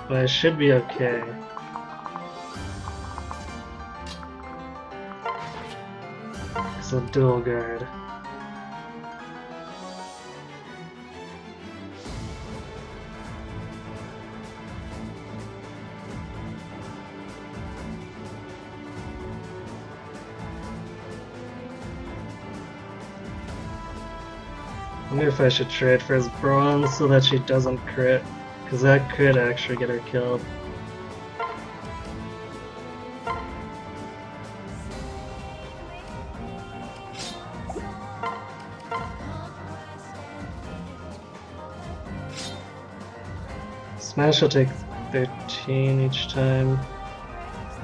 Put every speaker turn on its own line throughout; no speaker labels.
But I should be okay. It's a dual guard. I wonder if I should trade for his bronze so that she doesn't crit, because that could actually get her killed. Smash will take 13 each time.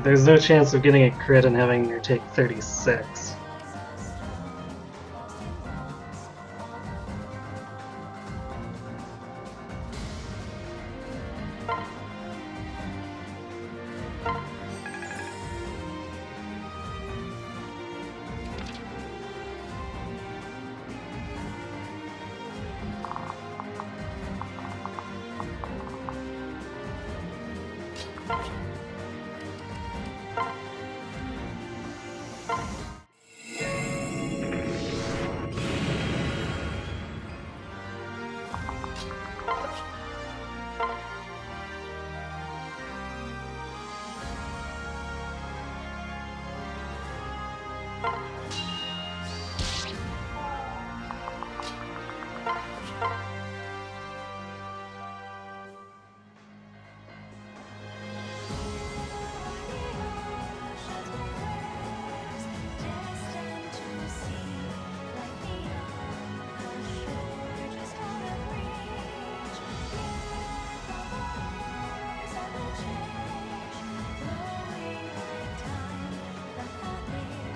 There's no chance of getting a crit and having her take 36.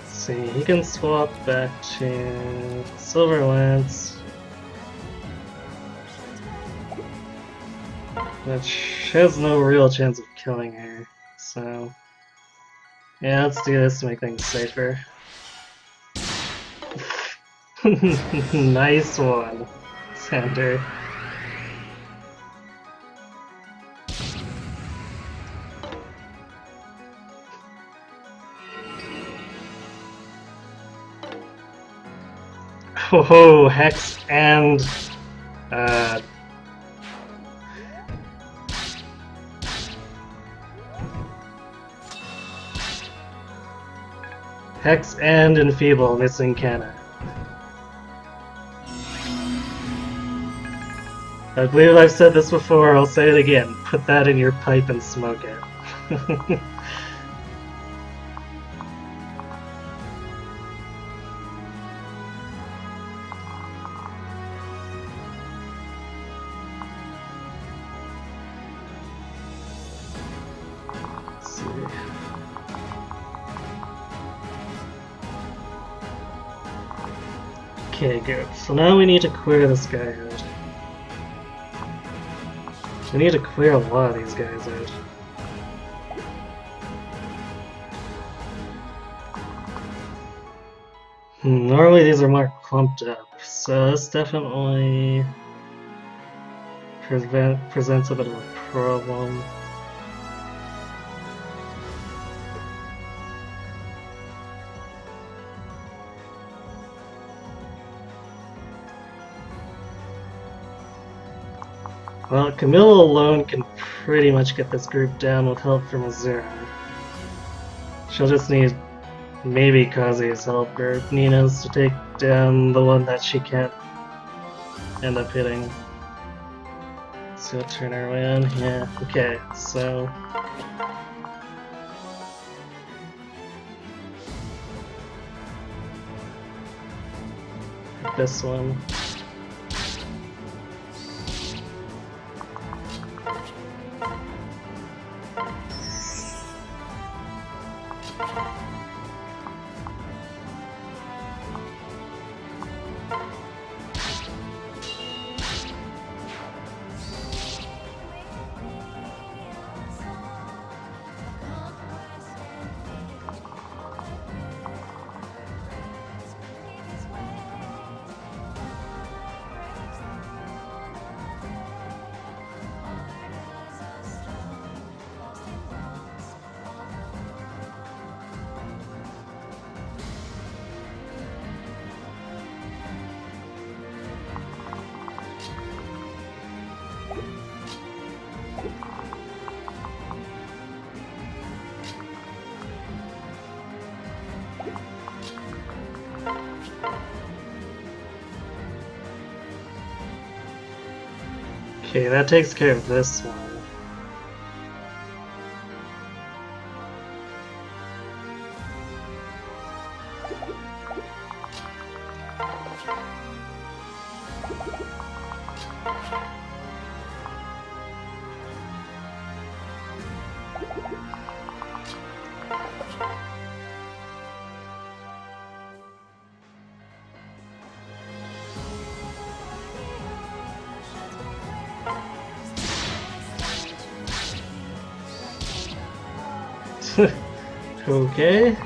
See, he can swap back to Silver Lance, which has no real chance of killing her, so yeah, let's do this to make things safer. Nice one, Sander. Oh, Hex and Hex and Enfeeble missing Canna. I believe I've said this before, I'll say it again. Put that in your pipe and smoke it. Okay, good. So now we need to clear this guy out. We need to clear a lot of these guys out. Normally these are more clumped up, so this definitely presents a bit of a problem. Well, Camilla alone can pretty much get this group down with help from Azura. She'll just need maybe Kazuya's help or Nina's to take down the one that she can't end up hitting. So turn her way on. Yeah, okay, so this one. Okay, that takes care of this one. Okay.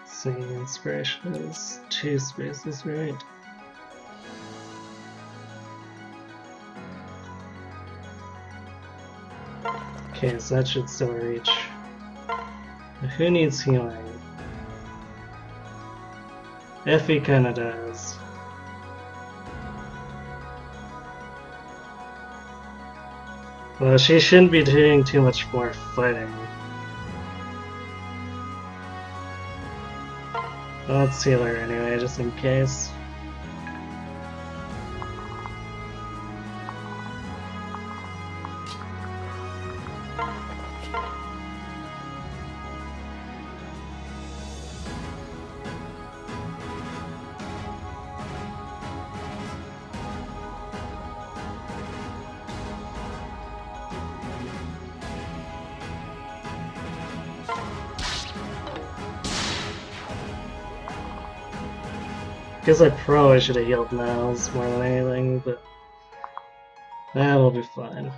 Singing inspiration is 2 spaces, right? Okay, so that should still reach. Who needs healing? Effie kinda does. Well, she shouldn't be doing too much more fighting. Well, let's heal her anyway, just in case. Guess I probably should have healed Niles more than anything, but that'll be fine.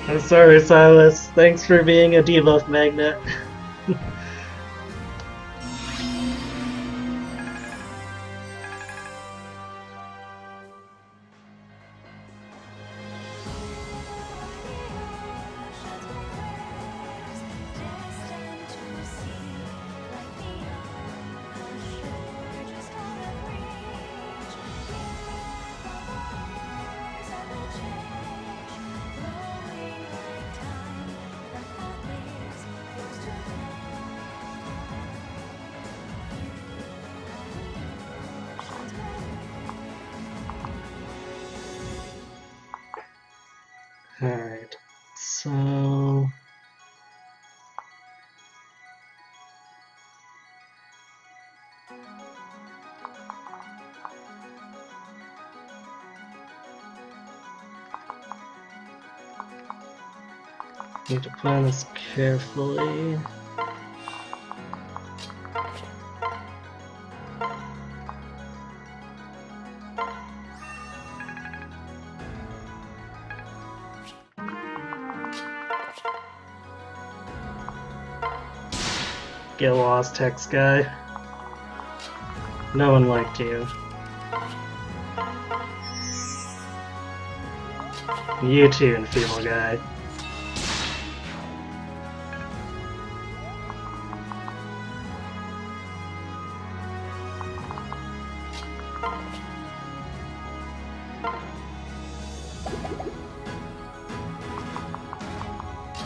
I'm sorry, Silas. Thanks for being a debuff magnet. Alright, so... Need to plan this carefully. Get lost, text guy. No one liked you. You too, enfeeble guy.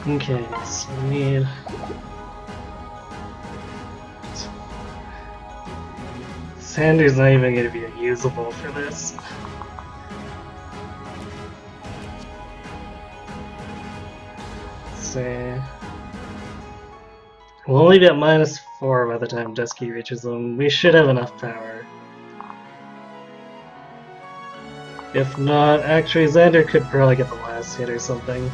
Okay, so we need... Sander's not even going to be usable for this. Let's see. We'll only be at -4 by the time Dusky reaches them. We should have enough power. If not, actually Xander could probably get the last hit or something.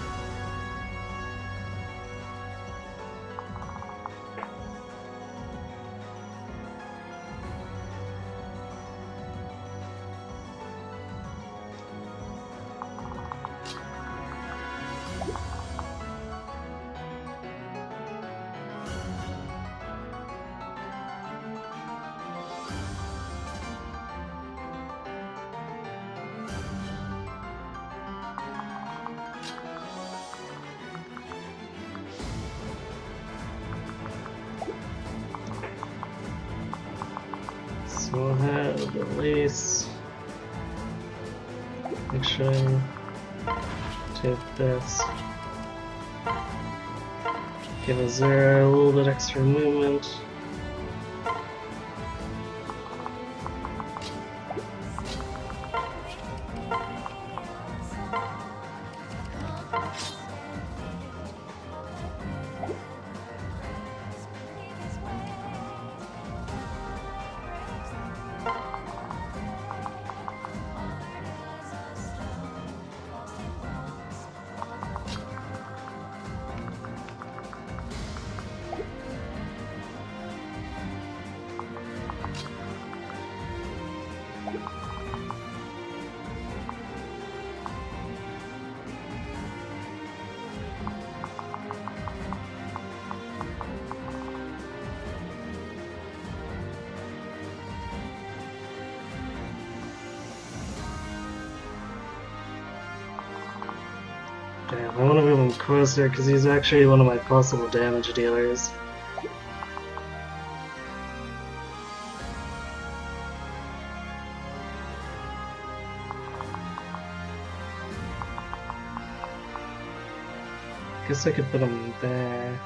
So we'll have at least... Actually, take this. Give Azura a little bit extra movement. Damn, I want to move him closer because he's actually one of my possible damage dealers. Guess I could put him there.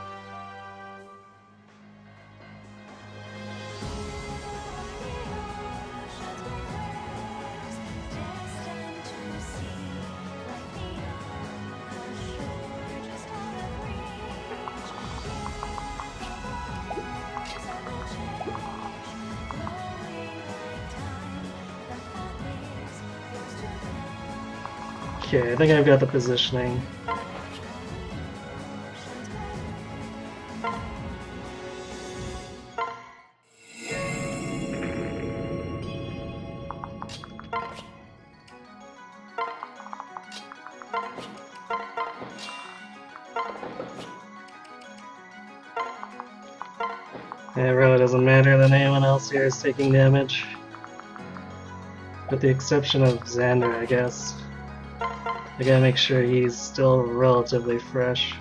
Okay, I think I've got the positioning. It really doesn't matter that anyone else here is taking damage. With the exception of Xander, I guess. I gotta make sure he's still relatively fresh.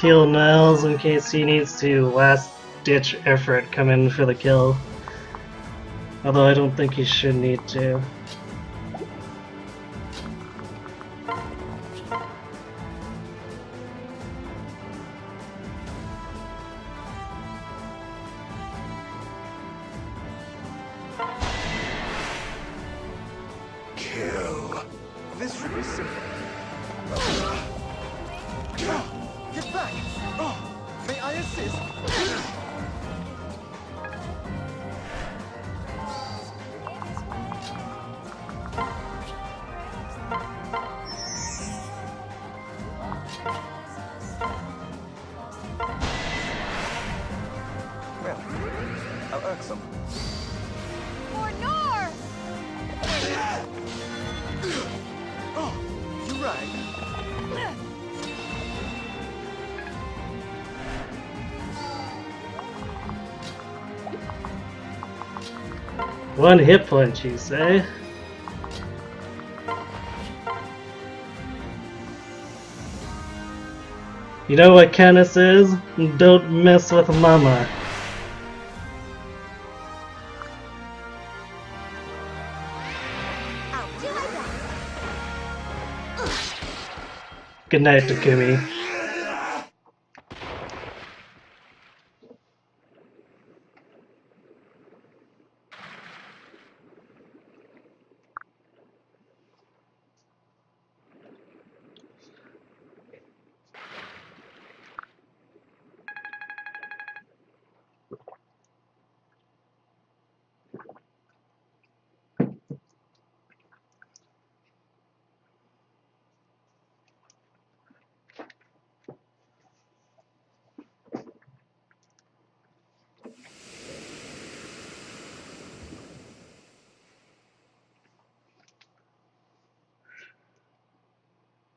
heal Niles in case he needs to last-ditch effort come in for the kill. Although I don't think he should need to.
Kill. This should be simple. Get back! Oh, may I assist? Well, how irksome.
For Nor!
Oh, you're right.
One hit point, you say? You know what Canis is? Don't mess with Mama.
I'll do my best.
Good night, Takumi.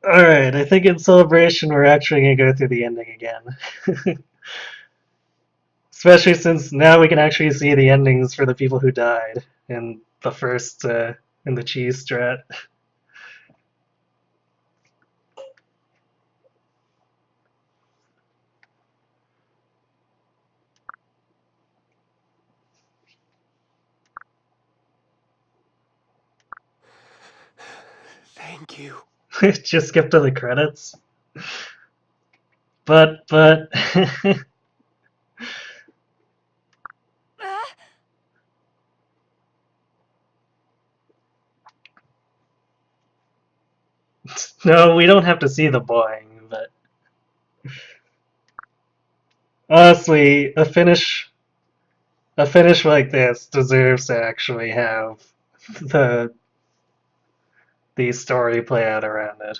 Alright, I think in Celebration we're actually going to go through the ending again. Especially since now we can actually see the endings for the people who died in the first, in the cheese strat.
Thank you.
Just skip to the credits. But... No, we don't have to see the boing, but... Honestly, a finish like this deserves to actually have the story play out around it.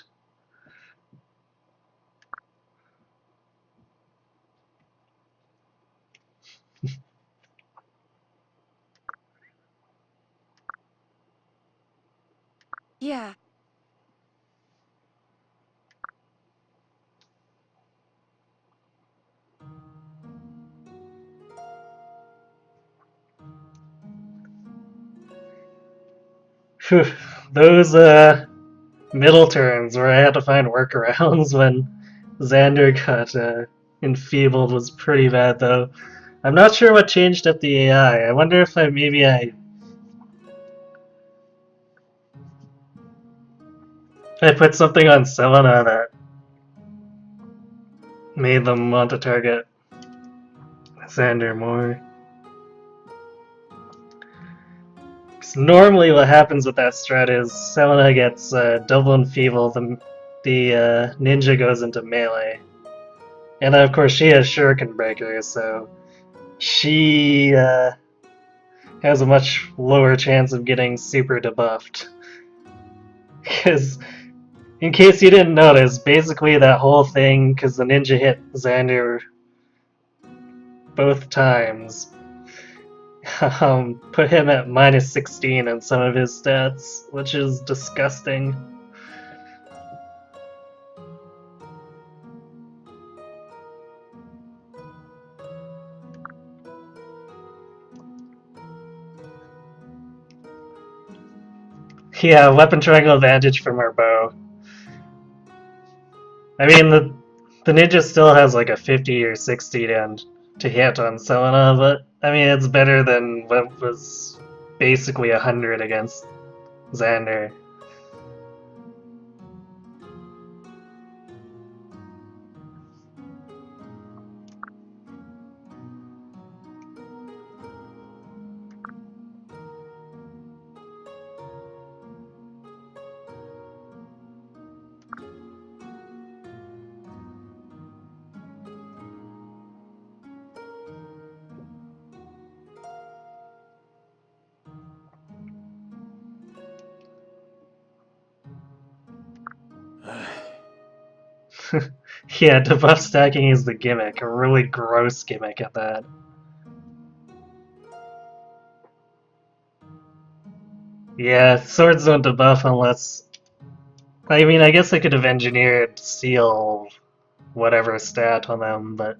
Yeah.
Phew, those middle turns where I had to find workarounds when Xander got enfeebled was pretty bad though. I'm not sure what changed at the AI. I wonder if I put something on Selena that made them want to target Xander more. 'Cause normally what happens with that strat is Selena gets double enfeebled, the ninja goes into melee. And of course she has Shuriken Breaker, so she has a much lower chance of getting super debuffed. Because, in case you didn't notice, basically that whole thing, because the ninja hit Xander both times, put him at minus 16 in some of his stats, which is disgusting. Yeah, weapon triangle advantage from our bow. I mean, the The ninja still has like a 50 or 60 to hit on Selena, but I mean it's better than what was basically 100 against Xander. Yeah, debuff stacking is the gimmick, a really gross gimmick at that. Yeah, swords don't debuff unless... I mean, I guess I could have engineered seal whatever stat on them, but...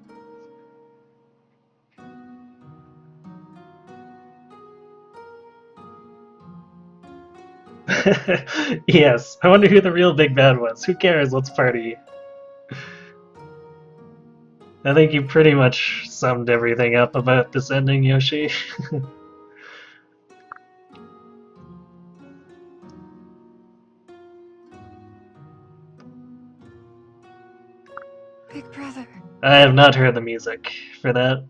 Yes, I wonder who the real big bad was. Who cares? Let's party. I think you pretty much summed everything up about this ending, Yoshi.
Big brother.
I have not heard the music for that.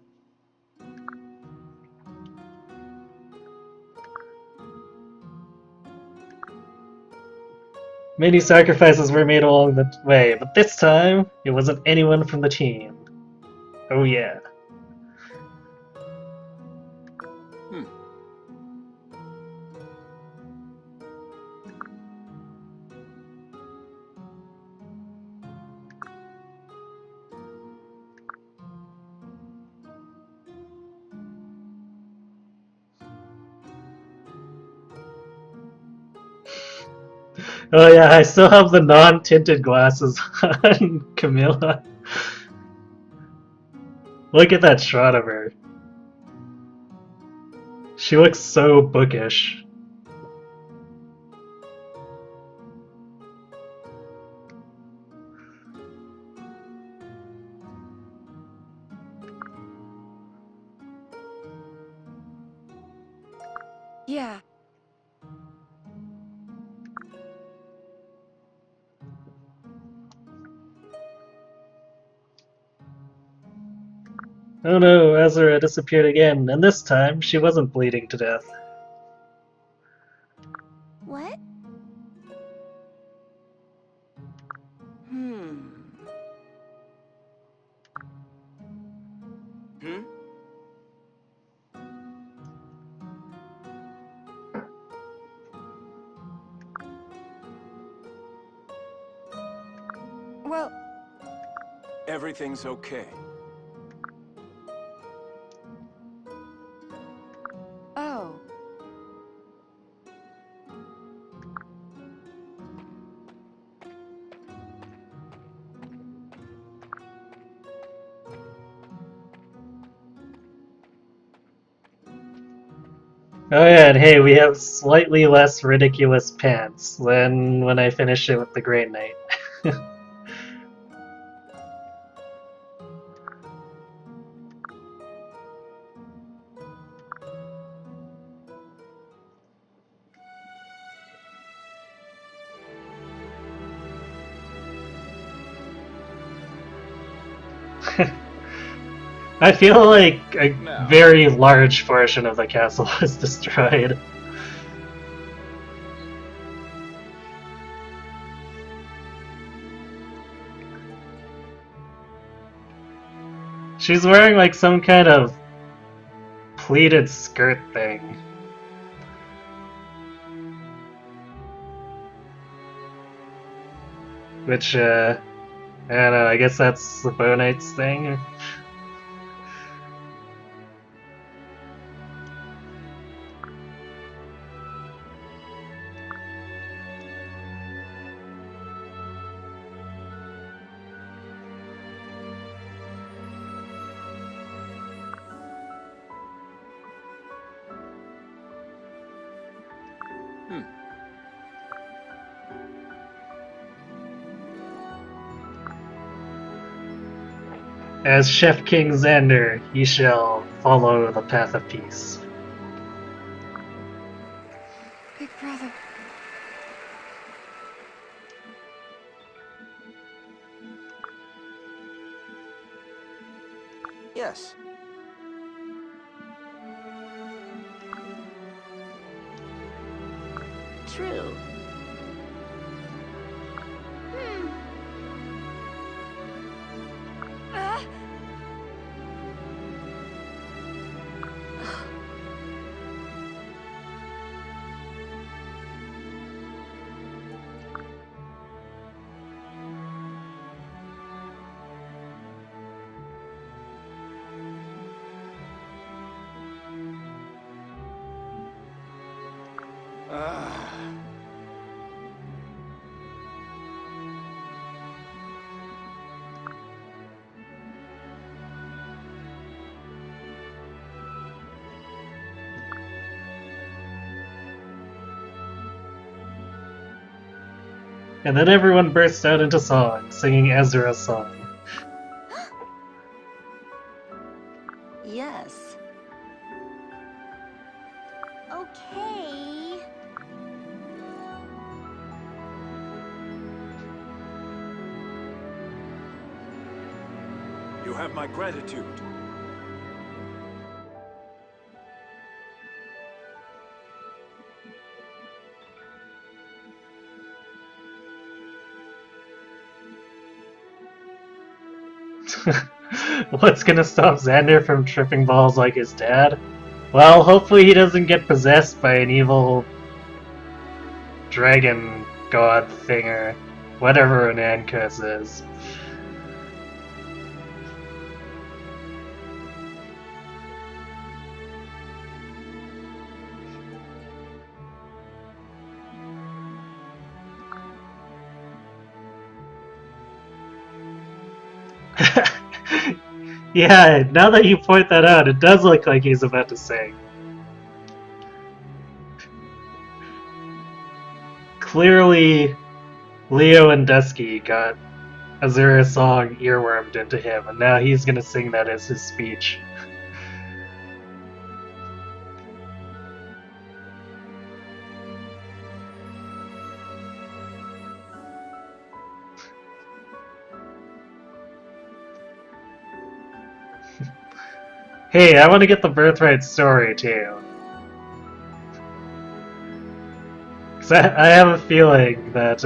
Many sacrifices were made along the way, but this time, it wasn't anyone from the team. Oh yeah. Oh yeah, I still have the non-tinted glasses on Camilla. Look at that shot of her. She looks so bookish.
Yeah.
Oh no, Azura disappeared again, and this time she wasn't bleeding to death.
What? Hmm.
Hmm?
Well,
Everything's okay.
oh.
Oh yeah, and hey, we have slightly less ridiculous pants than when I finished it with the Great Knight. I feel like a very large portion of the castle was destroyed. She's wearing like some kind of pleated skirt thing. Which, I don't know, I guess that's the Bow Knight's thing. As Chef King Xander, he shall follow the path of peace.
Big brother.
Yes.
True. Ah.
And then everyone bursts out into song, singing Ezra's song.
Yes. Okay.
You have my gratitude.
What's gonna stop Xander from tripping balls like his dad? Well, hopefully he doesn't get possessed by an evil dragon god thing or whatever an Ancus is. Yeah, now that you point that out, it does look like he's about to sing. Clearly, Leo and Dusky got Azura's song earwormed into him, and now he's gonna sing that as his speech. Hey, I want to get the birthright story too. Because I have a feeling that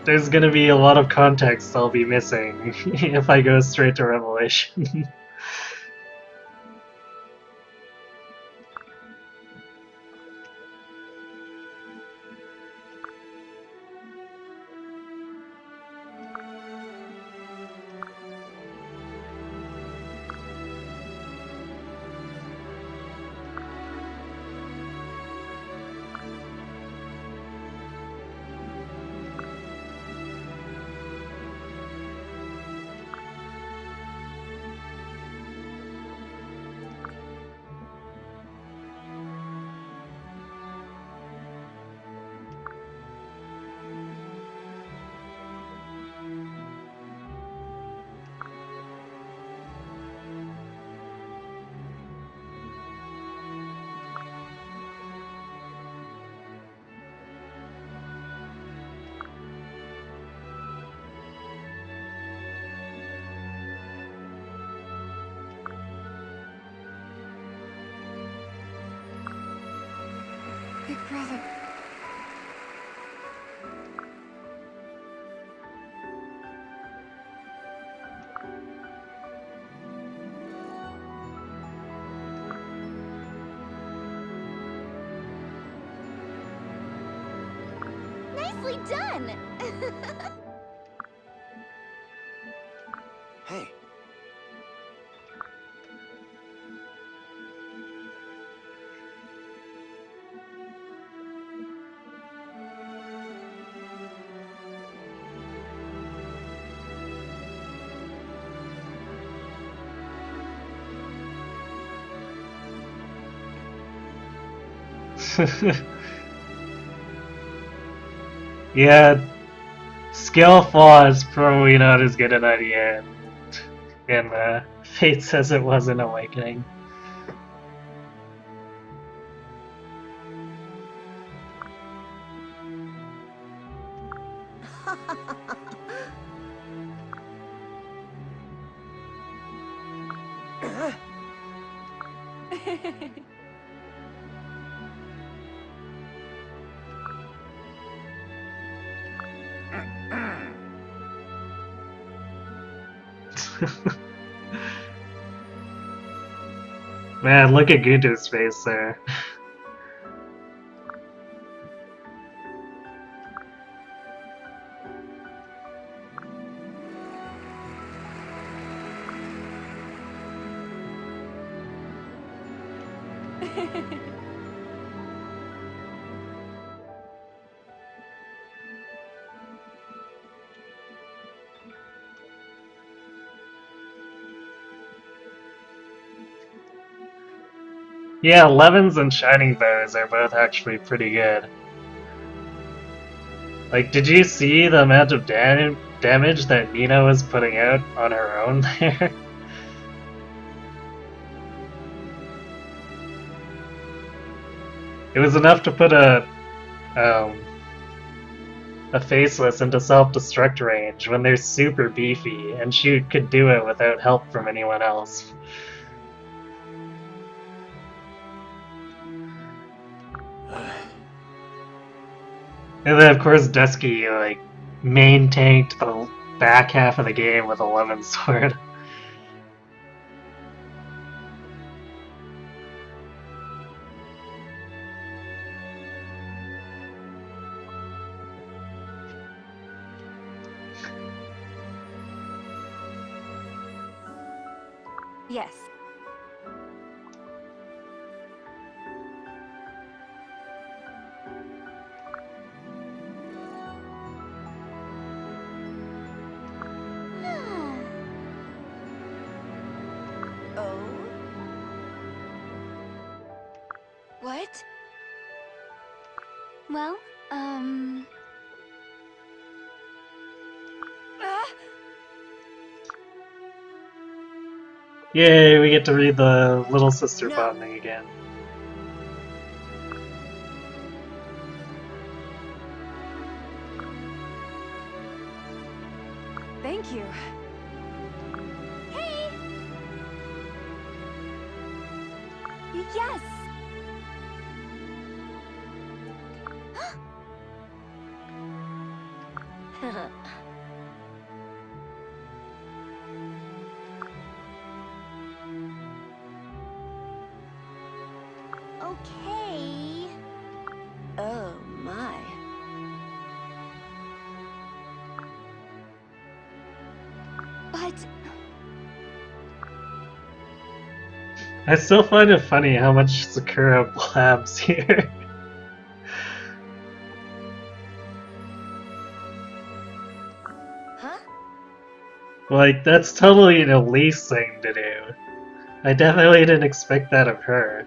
there's going to be a lot of context I'll be missing if I go straight to Revelation.
Big brother. Nicely done!
Hey.
Yeah, skill flaw is probably not as good an idea. in Fate Says It Was in Awakening. Man, look at Gunter's face there. Yeah, Levens and Shining Bows are both actually pretty good. Like, did you see the amount of damage that Nina was putting out on her own there? It was enough to put a faceless into self-destruct range when they're super beefy, and she could do it without help from anyone else. And then, of course, Dusky, like, main tanked the back half of the game with a lemon sword.
Yes. Oh? What? Well,
Yay, we get to read the Little Sister
No.
botany again.
Thank you. Hey! Yes! Okay. Oh my. But
I still find it funny how much Sakura blabs here.
huh?
Like, that's totally an Elise thing to do. I definitely didn't expect that of her.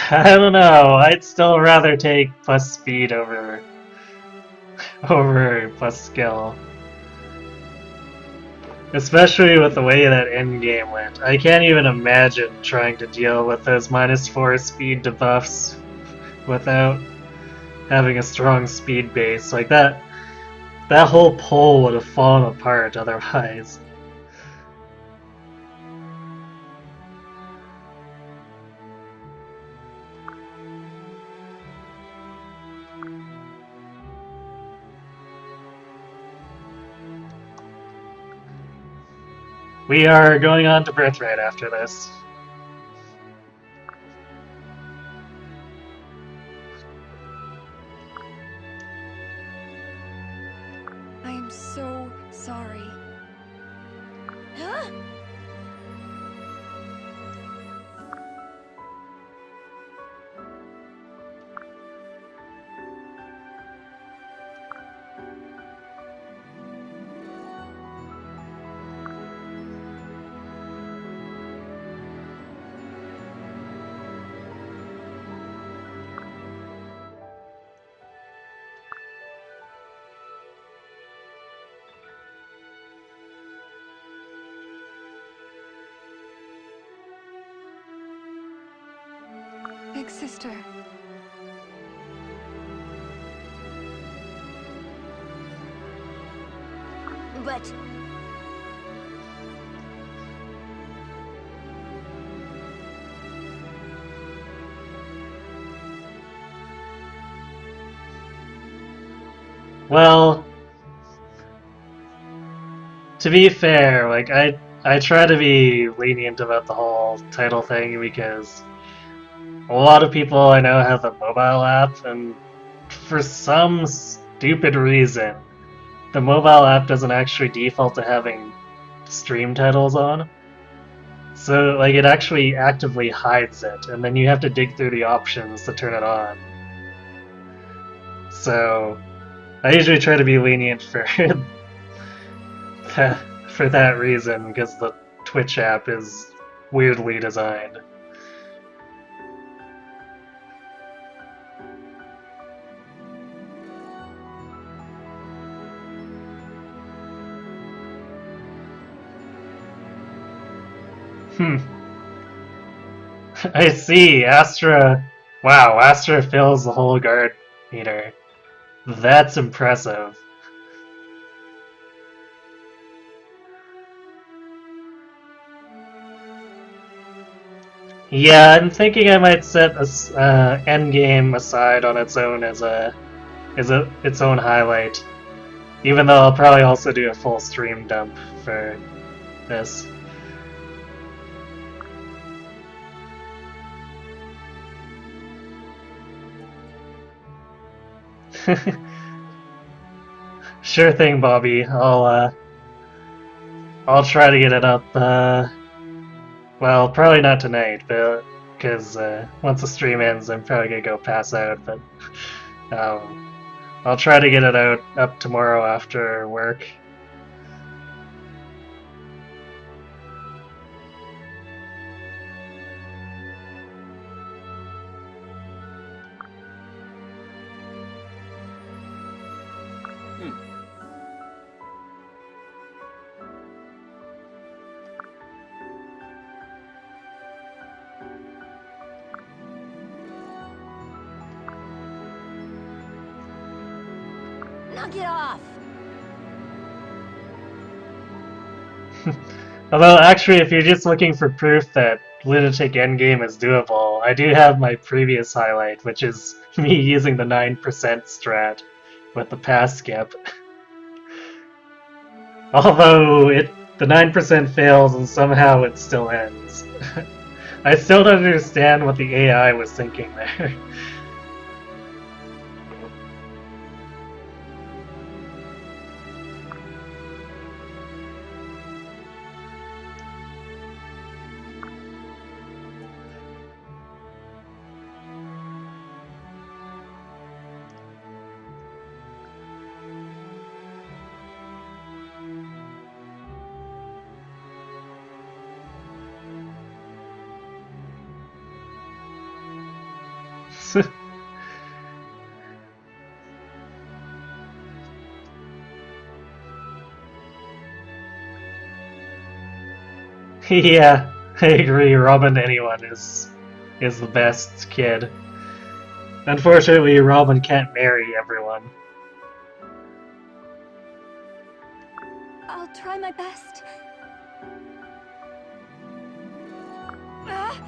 I don't know, I'd still rather take plus speed over plus skill. Especially with the way that endgame went. I can't even imagine trying to deal with those -4 speed debuffs without having a strong speed base. Like that whole pull would have fallen apart otherwise. We are going on to Birthright after this.
I am so sorry. Huh? big sister. But...
Well, to be fair, like I try to be lenient about the whole title thing because a lot of people I know have a mobile app, and for some stupid reason, the mobile app doesn't actually default to having stream titles on. So, like, it actually actively hides it, and then you have to dig through the options to turn it on. So, I usually try to be lenient for for that reason, because the Twitch app is weirdly designed. I see. Astra. Wow, Astra fills the whole guard meter. That's impressive. Yeah, I'm thinking I might set a endgame aside on its own as its own highlight. Even though I'll probably also do a full stream dump for this. Sure thing, Bobby. I'll try to get it up. Well, probably not tonight, but because once the stream ends, I'm probably gonna go pass out. But I'll try to get it up tomorrow after work.
Knock it off!
Although, actually, if you're just looking for proof that Lunatic Endgame is doable, I do have my previous highlight, which is me using the 9% strat with the pass skip. Although the 9% fails and somehow it still ends. I still don't understand what the AI was thinking there. Yeah, I agree. Robin anyone is the best kid. Unfortunately, Robin can't marry everyone.
I'll try my best. Ah!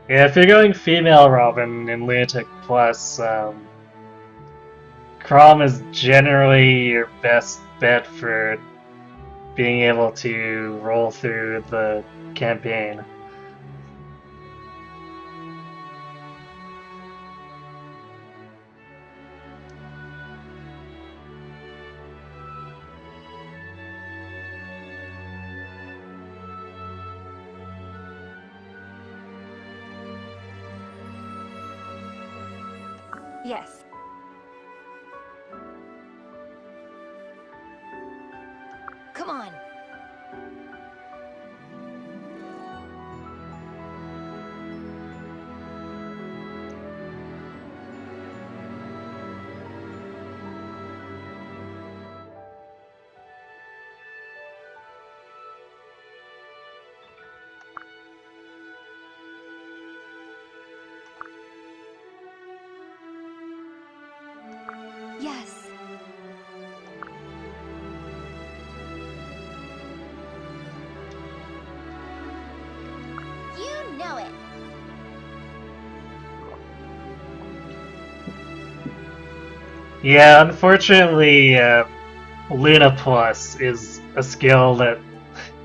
Yeah, if you're going female Robin in Lunatic Plus, Crom is generally your best bet for being able to roll through the campaign.
Yes. Come on. Yes. You know it.
Yeah, unfortunately, Luna Plus is a skill that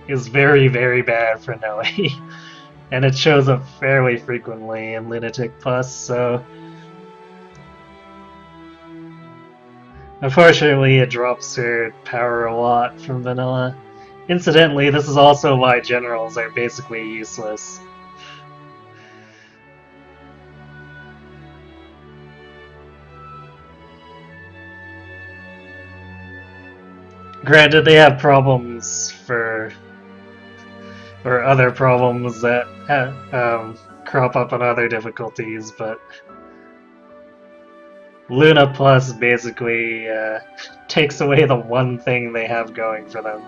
is very, very bad for Noe. And it shows up fairly frequently in Lunatic Plus, so unfortunately it drops her power a lot from vanilla. Incidentally, this is also why generals are basically useless. Granted, they have problems or other problems that crop up on other difficulties, but Luna Plus basically takes away the one thing they have going for them.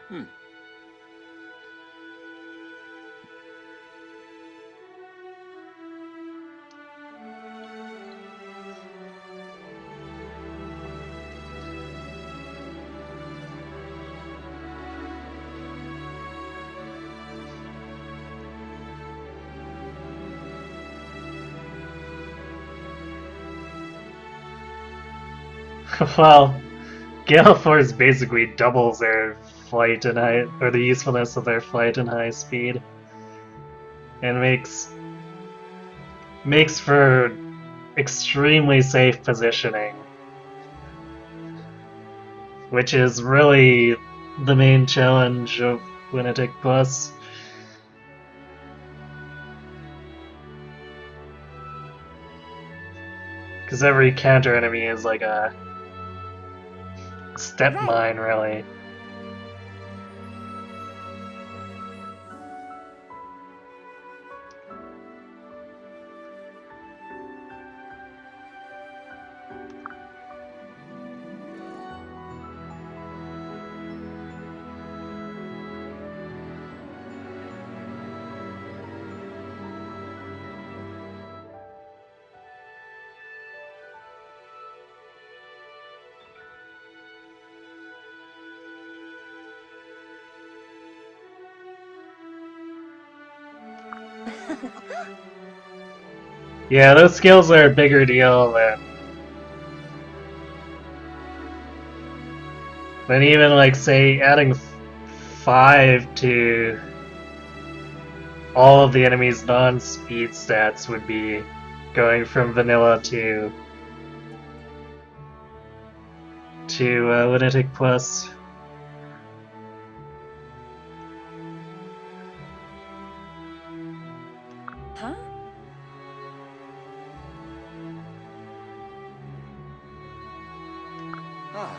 Hmm.
Well, Gale Force basically doubles their flight and high, or the usefulness of their flight and high speed, and makes for extremely safe positioning, which is really the main challenge of Lunatic Plus. Because every counter enemy is like a step
Right.
mine, really. Yeah, those skills are a bigger deal than even like say adding 5 to all of the enemy's non-speed stats would be going from vanilla to Lunatic Plus.
Huh?
Ah.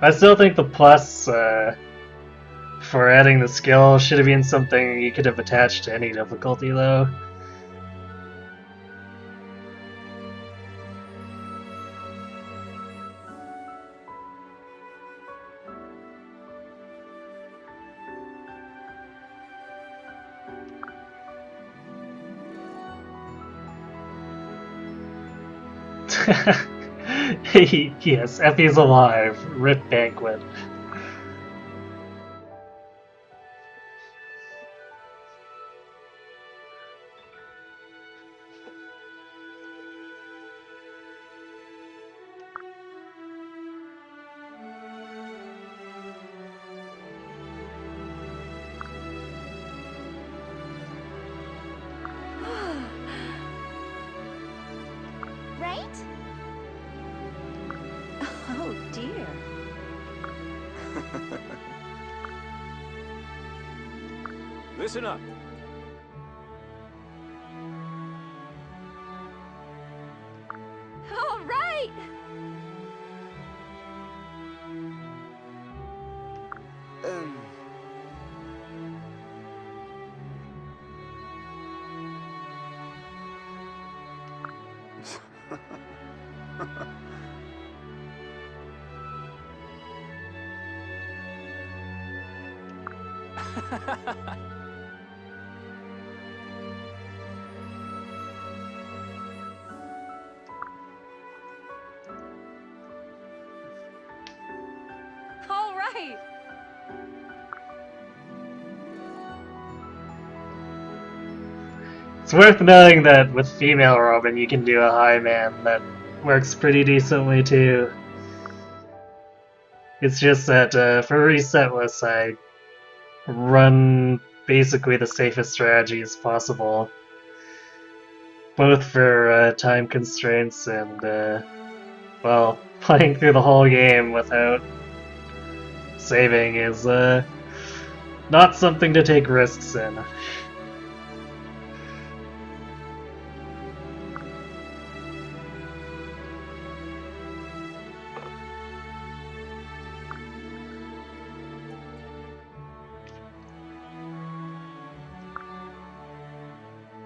I still think the plus for adding the skill should have been something you could have attached to any difficulty, though. Yes, Effie's alive. Rip Banquet.
dear.
Listen up.
All right! All right!
It's worth noting that with female Robin, you can do a high man that works pretty decently too. It's just that for resetless, I run basically the safest strategies possible, both for time constraints and, well, playing through the whole game without saving is not something to take risks in.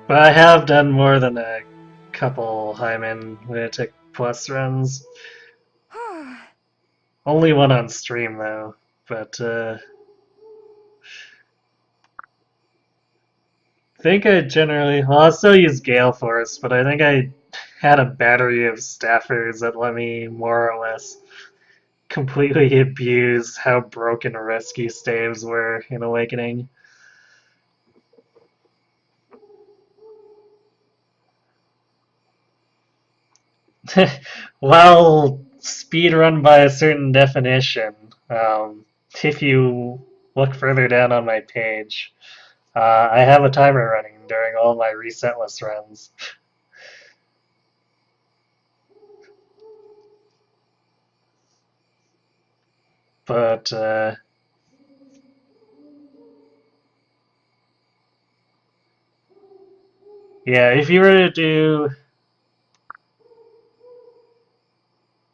But I have done more than a couple Hyman Lunatic Plus runs. Only one on stream though, but I think I generally, well, I still use Gale Force, but I think I had a battery of staffers that let me more or less completely abuse how broken rescue staves were in Awakening. Well, speedrun by a certain definition, if you look further down on my page, I have a timer running during all my resetless runs. But, yeah, if you were to do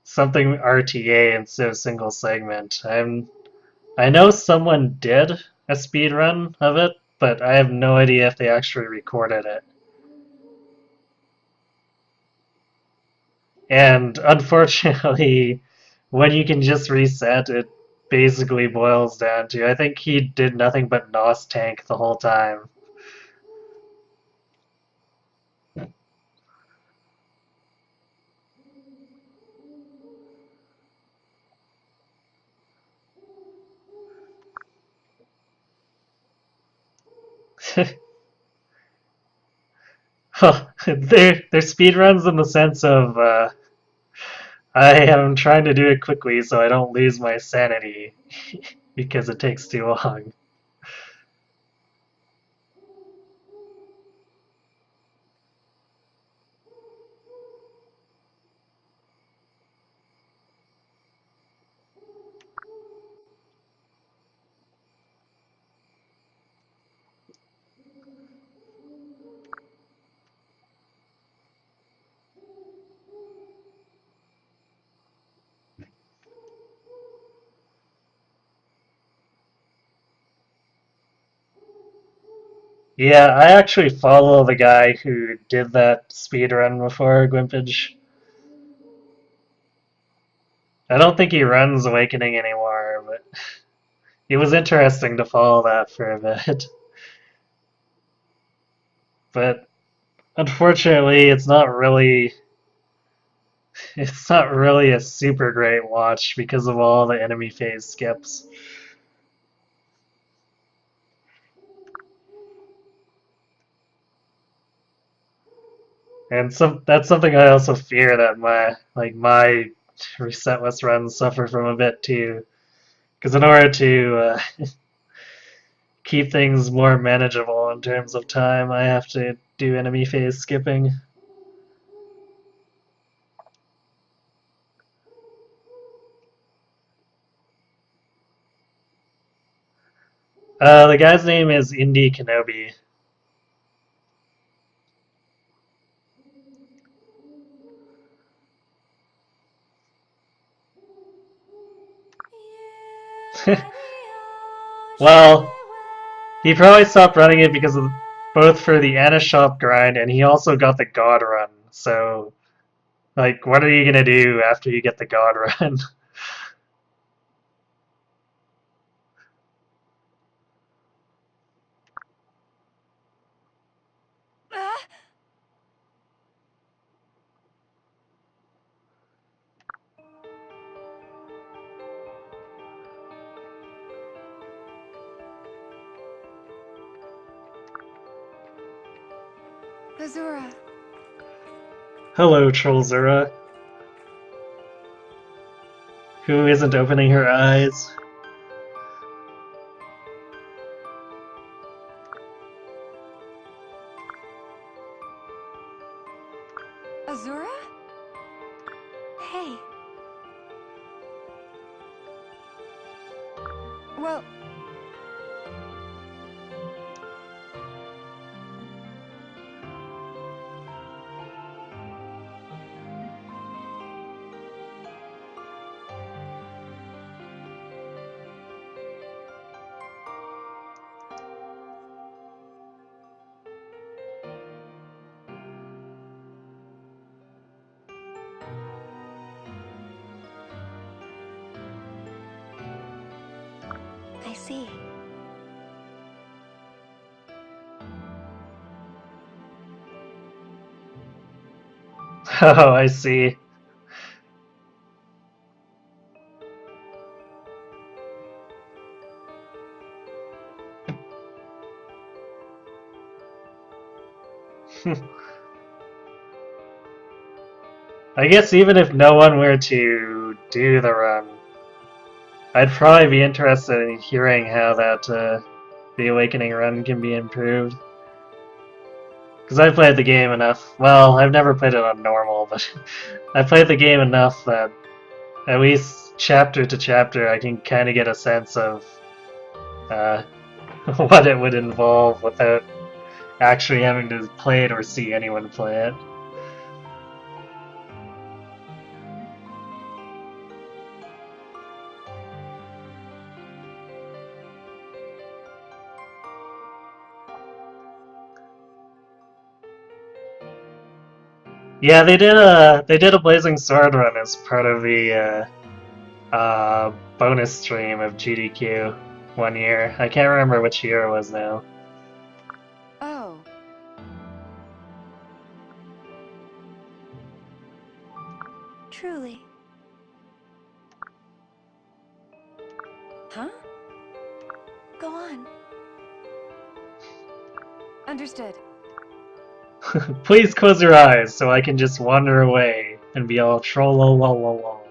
something RTA instead of single segment, I know someone did a speed run of it, but I have no idea if they actually recorded it. And unfortunately, when you can just reset, it basically boils down to I think he did nothing but NOS tank the whole time. They're speed runs in the sense of I am trying to do it quickly so I don't lose my sanity because it takes too long. Yeah, I actually follow the guy who did that speedrun before, Gwimpage. I don't think he runs Awakening anymore, but it was interesting to follow that for a bit. But unfortunately, it's not really a super great watch because of all the enemy phase skips. And that's something I also fear that my resetless runs suffer from a bit too. Because in order to keep things more manageable in terms of time, I have to do enemy phase skipping. The guy's name is Indy Kenobi. Well, he probably stopped running it because of both for the Anna shop grind and he also got the God run. So, like, what are you gonna do after you get the God run?
Azura.
Hello, Trollzura. Who isn't opening her eyes?
Azura? Hey. Well, I see.
Oh, I see. I guess even if no one were to do the run, I'd probably be interested in hearing how the Awakening run can be improved. Because I've played the game enough. Well, I've never played it on normal, but I've played the game enough that at least chapter to chapter I can kind of get a sense of uh, what it would involve without actually having to play it or see anyone play it. Yeah, they did a Blazing Sword run as part of the bonus stream of GDQ one year. I can't remember which year it was now.
Oh. Truly. Huh? Go on. Understood.
Please close your eyes so I can just wander away and be all trollolololol.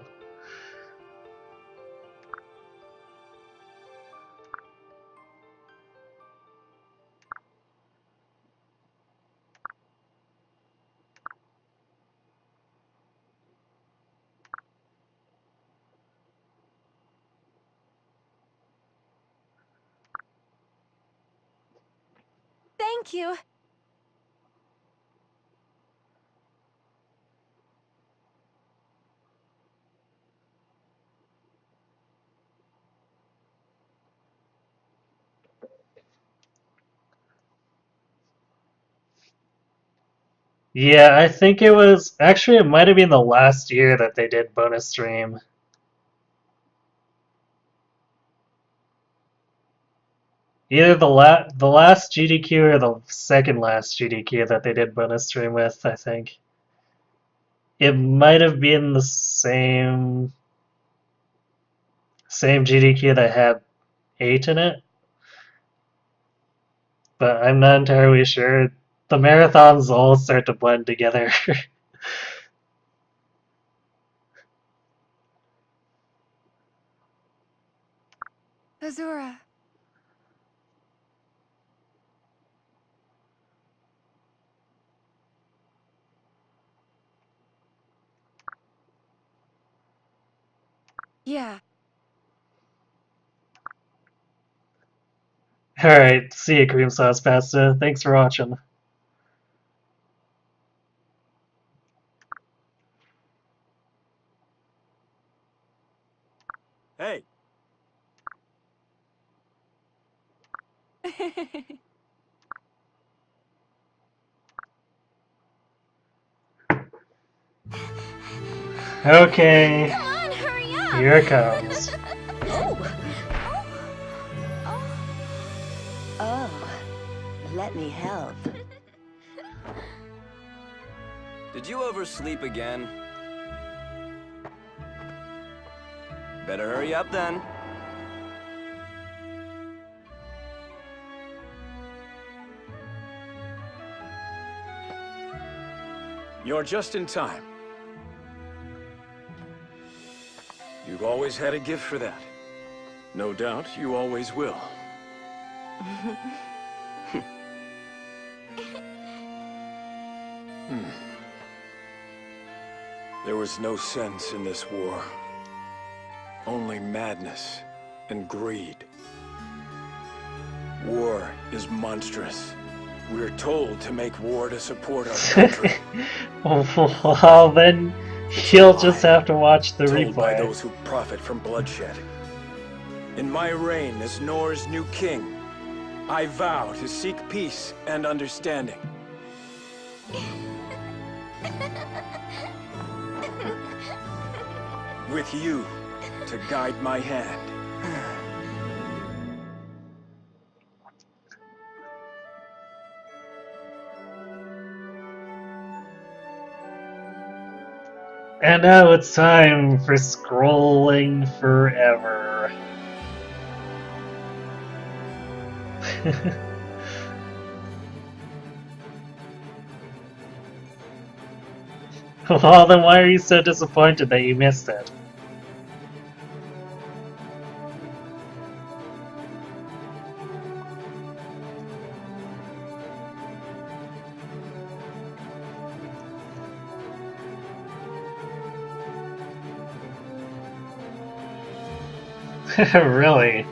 Thank you.
Yeah, I think it was actually it might have been the last year that they did bonus stream. Either the last GDQ or the second last GDQ that they did bonus stream with, I think. It might have been the same GDQ that had 8 in it, but I'm not entirely sure. The marathons all start to blend together.
Azura. Yeah.
Alright, see you, Cream Sauce Pasta. Thanks for watching.
Hey,
Okay,
Come on, hurry up!
here it comes.
Oh, let me help.
Did you oversleep again? Better hurry up then.
you're just in time. You've always had a gift for that. No doubt you always will. There was no sense in this war. Only madness and greed. War is monstrous. We're told to make war to support our country.
Well, then you'll just have to watch the
Told by
replay.
those who profit from bloodshed. In my reign as Nor's new king, I vow to seek peace and understanding. With you to guide my hand.
And now it's time for scrolling forever. Well, then why are you so disappointed that you missed it? Really?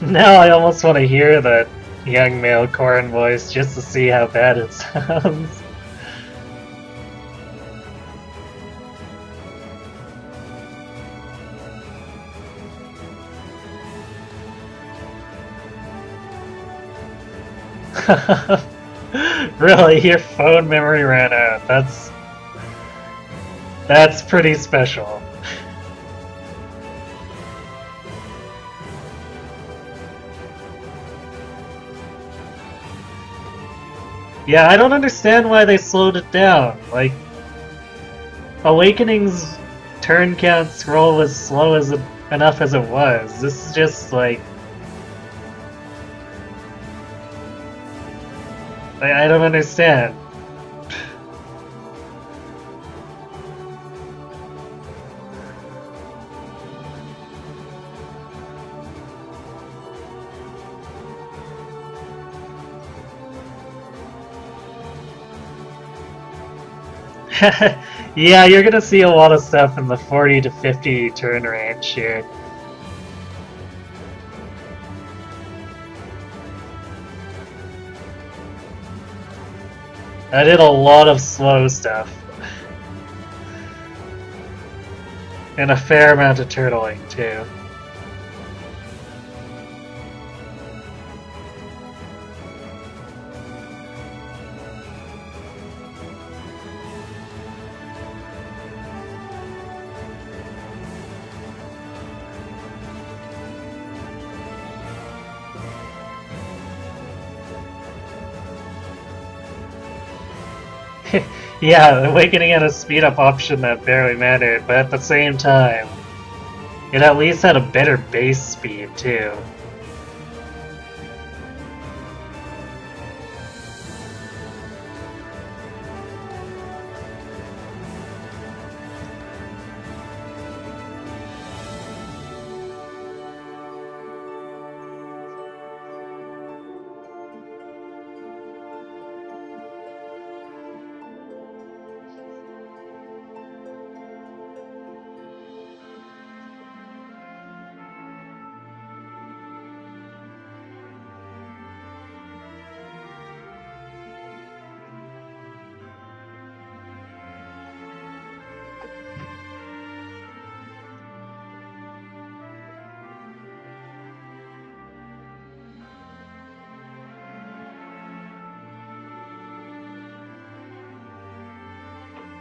Now I almost want to hear that young male Corrin voice just to see how bad it sounds. Really, your phone memory ran out. That's pretty special. Yeah, I don't understand why they slowed it down. Like, Awakening's turn count scroll was slow enough as it was. This is just like... I don't understand. Yeah, you're gonna see a lot of stuff in the 40 to 50 turn range here. I did a lot of slow stuff. And a fair amount of turtling, too. Yeah, Awakening had a speed up option that barely mattered, but at the same time, it at least had a better base speed, too.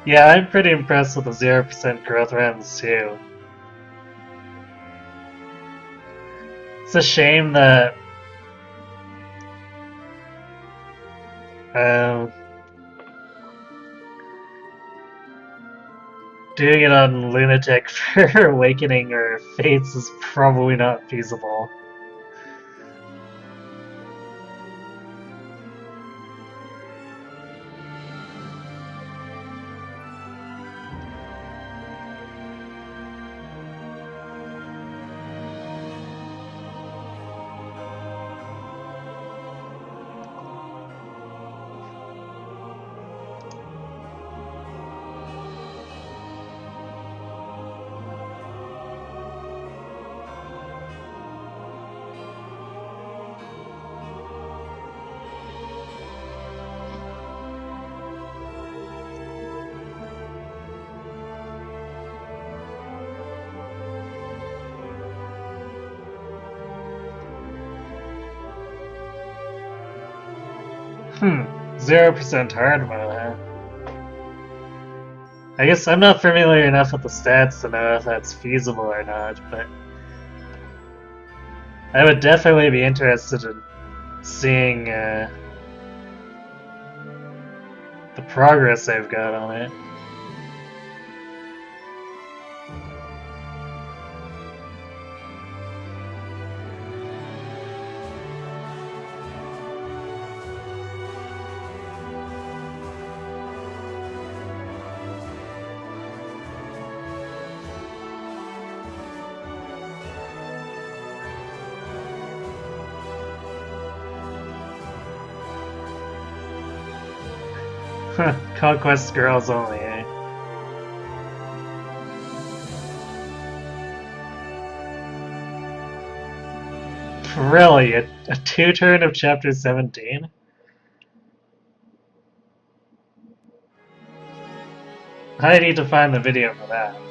Yeah, I'm pretty impressed with the 0% growth runs too. It's a shame that um, doing it on Lunatic for Awakening or Fates is probably not feasible. Hmm, 0% hard mode, huh? I guess I'm not familiar enough with the stats to know if that's feasible or not, but I would definitely be interested in seeing the progress they've got on it. Conquest girls only, eh? Really? A two-turn of chapter 17? I need to find the video for that.